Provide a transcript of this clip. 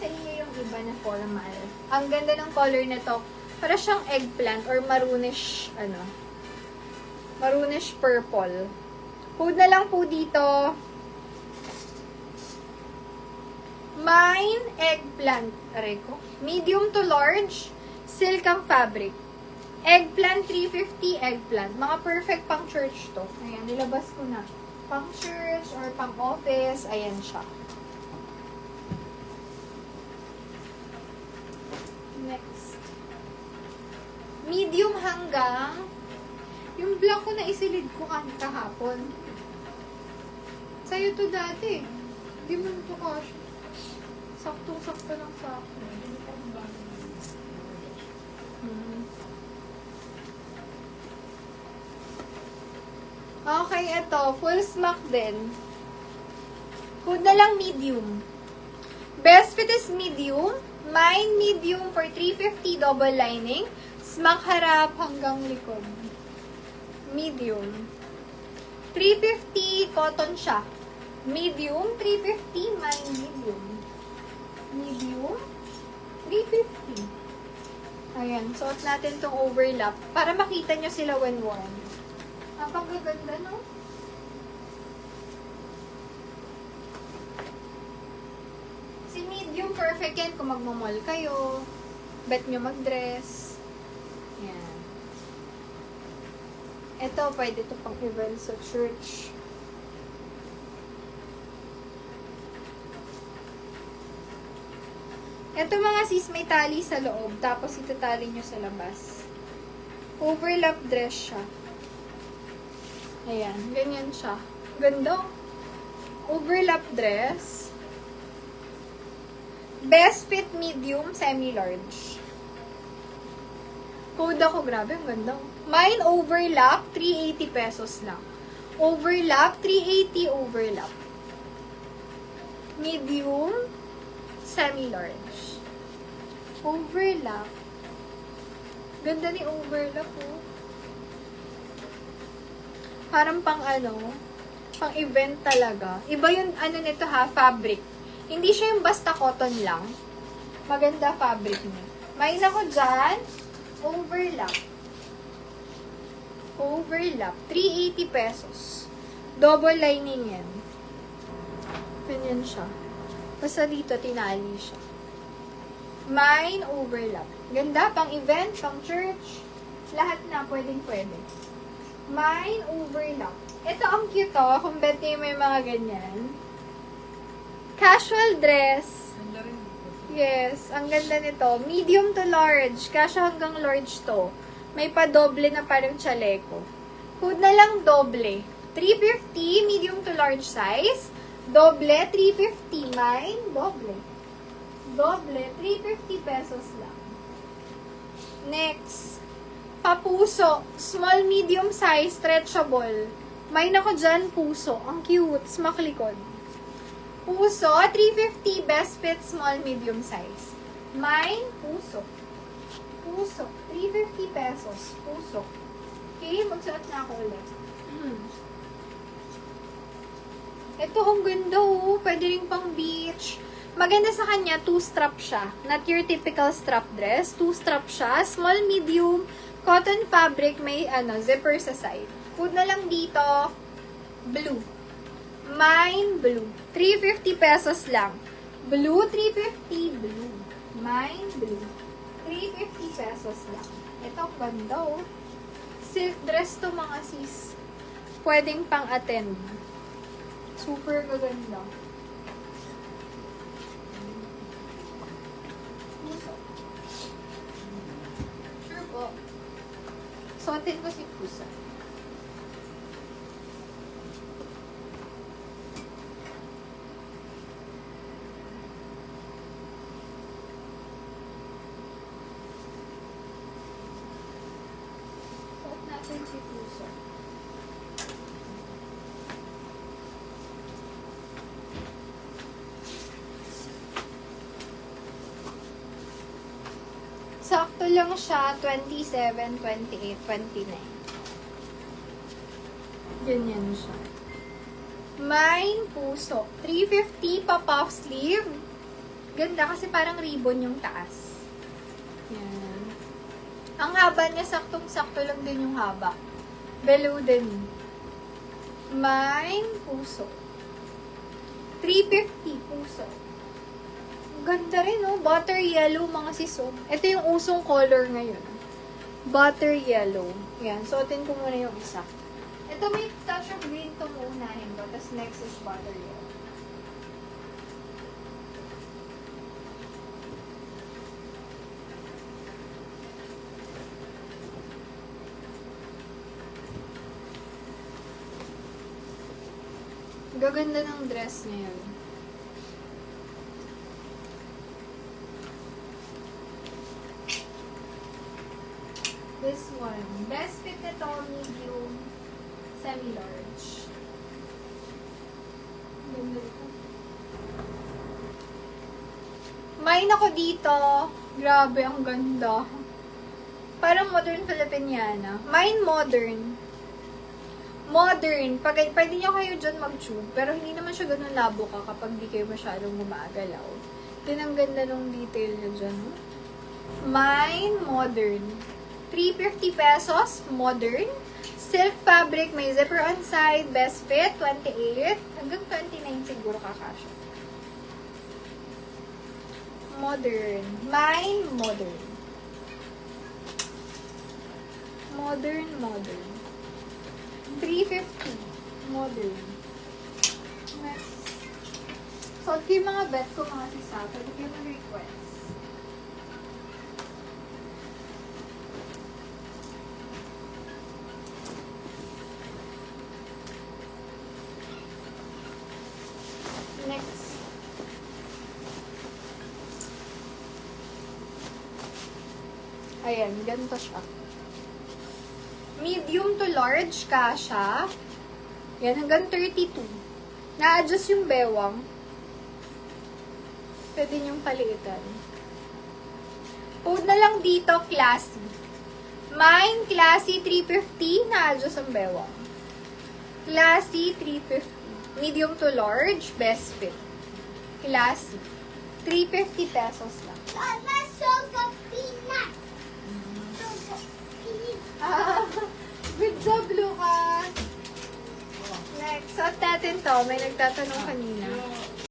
sa inyo yung iba na formal. Ang ganda ng color nito. Para siyang eggplant or marunish, marunish purple. Code na lang po dito. Mine eggplant. Areko. Medium to large. Silk ang fabric. Eggplant 350 eggplant. Mga perfect pang church to. Ayan, nilabas ko na. Pang church or pang office. Ayan siya. Next. Medium hanggang yung black ko na isilid ko kahapon. Sa'yo to dati. Hindi mo ito kasi. Saktong-sakto lang sa akin. Okay, ito. Full smock din. Hood na lang medium. Best fit is medium. Mine medium for 350 double lining. Smock harap hanggang likod. Medium. 350 cotton siya. Medium, 350. Mine medium. Medium, 350. Ayan, suot natin tong overlap para makita nyo sila when worn. Napakaganda, no? Si medium, perfect yan kung magmamall kayo. Bet nyo mag-dress. Yan. Ito, pwede ito pang event sa church. Ito mga sis, may tali sa loob, tapos itatali nyo sa labas. Overlap dress siya. Ayan, ganyan siya. Ganda. Overlap dress. Best fit medium, semi-large. Code ako, grabe, ang ganda. Mine overlap, 380 pesos lang. Overlap, 380 overlap. Medium, semi-large. Overlap. Ganda ni overlap, oh. Parang pang pang event talaga. Iba yung nito ha, fabric. Hindi siya yung basta cotton lang. Maganda fabric niya. May ako dyan, overlap. Overlap. 380 pesos. Double lining yan. Ganyan siya. Basta dito, tinali siya. Mine overlap. Ganda, pang event, pang church. Lahat na, pwedeng-pwede. Mine overlap. Ito ang cute to, kung bet niyo may mga ganyan. Casual dress. Yes, ang ganda nito. Medium to large. Kasya hanggang large to. May pa doble na parang chaleco. Hood na lang doble. 350, medium to large size. Doble, 350. Mine, doble. Doble, 350 pesos lang. Next. Papuso. Small, medium size, stretchable. May nako dyan, puso. Ang cute. Smack likod. Puso, 350. Best fit, small, medium size. Mine, puso. Puso. 350 pesos. Puso. Okay, magsuot na ako ulit. Ito, ang ganda, oh. Pwede rin pang beach. Maganda sa kanya, 2-strap siya. Not your typical strap dress. 2-strap siya. Small, medium, cotton fabric, may zipper sa side. Food na lang dito, blue. Mine, blue. 350 pesos lang. Blue, 350, blue. Mine, blue. 350 pesos lang. Ito, ganda, oh. Silk dress to, mga sis. Pwedeng pang-attend. Super gaganda. Sure po. Suotin ko si Pusa. Suot natin si Pusa. Sakto lang siya, 27, 28, 29. Ganyan siya. Mine, puso. 350 pa puff sleeve. Ganda kasi parang ribbon yung taas. Yan. Ang haba niya, saktong-sakto lang din yung haba. Below din. May puso. 350 puso. Ganda rin, no? Butter yellow, mga sisong. Ito yung usong color ngayon. Butter yellow. Yan. Suotin ko muna yung isa. Ito may touch of green itong unahin ko. Tapos next is butter yellow. Gaganda ng dress niya yun. This one. Best fit nito, medium, semi-large. Ganda ito. May ako dito. Grabe, ang ganda. Parang modern Filipiniana. Mine modern. Modern. Pwede nyo kayo dyan mag-tube. Pero hindi naman siya ganun labo ka kapag di kayo masyadong gumagalaw. Yun ang ganda ng detail nyo dyan. Mine modern. 350 pesos. Modern. Silk fabric. May zipper on side. Best fit. 28. Hanggang 29 siguro kakasya. Modern. Mine modern. Modern. 350. Modern. Next. So, ito yung mga bet ko, mga sisa. Pwede kayo mag-request. Next. Ayan, ganito siya. Medium to large kasha. Yan, hanggang 32. Na-adjust yung bewang. Pwede niyong paliitan. Code na lang dito, classy. Mine, classy, 350. Na-adjust ang bewang. Classy, 350. Medium to large, best fit. Classy. 350 pesos lang. Good job, Lucas. Next, suot natin to. May nagtatanong kanina.